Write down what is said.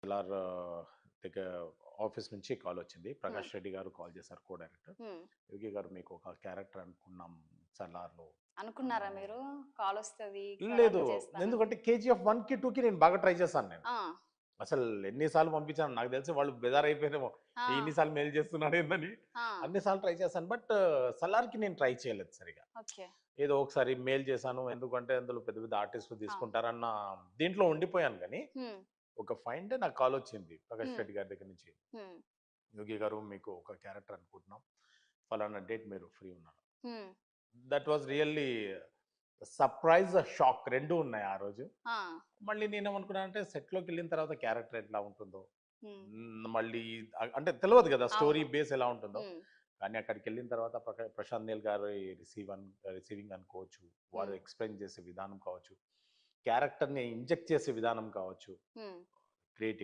LR దగ్గర office నుంచి call వచ్చింది. హ్మ్. ప్రకాష్ రెడ్డి గారు కాల్ చేశారు, కో డైరెక్టర్. హ్మ్. యోగి గారు మీకు ఒక క్యారెక్టర్ అనుకున్నాం సలార్‌లో. అనుకున్నారా ఆహ్, మీరు? కాలొస్తది, లేదు. సలార్‌లో చేస్తానని? ఎందుకంటే 'కేజీఎఫ్ 1కి, 2కి నేను బాగా ట్రై చేశాను నేను. ఆ! అసలు ఎన్ని సార్లు పంపించాను నాకు తెలిసి వాళ్ళు బెజారైపోయారేమో. ఆ! ఇన్ని సార్లు మెయిల్ చేస్తున్నాడేందని. ఆ! అన్ని సార్లు ట్రై చేశాను. బట్ సలార్‌కి నేను ట్రై చేయలేదు సరిగ్గా. ఓకే. ఏదో ఒకసారి మెయిల్ చేశాను. ఎందుకంటే అందులో పెద్ద పెద్ద ఆర్టిస్ట్‌లు అవును. తీసుకుంటారన్న దీంట్లో ఉండిపోయాను గానీ, హ్మ్. ఒక ఫైన్ డే నాకు కాల్ వచ్చింది ప్రకాష్ హ్మ్. రెడ్డి గారి దగ్గర నుంచి. హ్మ్. యోగి గారు మీకు ఒక క్యారెక్టర్ అనుకుంటున్నాం. ఫలానా డేట్ మీరు ఫ్రీ ఉన్నారు. హ్మ్. That was really surprise, shock 2 ఉన్నాయి ఆ రోజు. ఆ! మళ్ళీ నేనేమనుకున్నానంటే సెట్‌లోకెళ్ళిన తర్వాత క్యారెక్టర్ ఎట్లా ఉంటుందో, హ్మ్. మళ్ళీ అంటే తెలవదు గదా! స్టోరీ అవును. బేస్ ఎలా ఉంటుందో. హ్మ్. కానీ అక్కడికెళ్ళిన తర్వాత ప్రశాంత్ నీల్ గారి రిసీవింగ్ అనుకోవచ్చు, వారు హ్మ్. ఎక్స్‌ప్లెయిన్ చేసే విధానం కావచ్చు, క్యారెక్టర్‌ని ఇంజెక్ట్ చేసే విధానం కావచ్చు, హ్మ్. క్రియేటివ్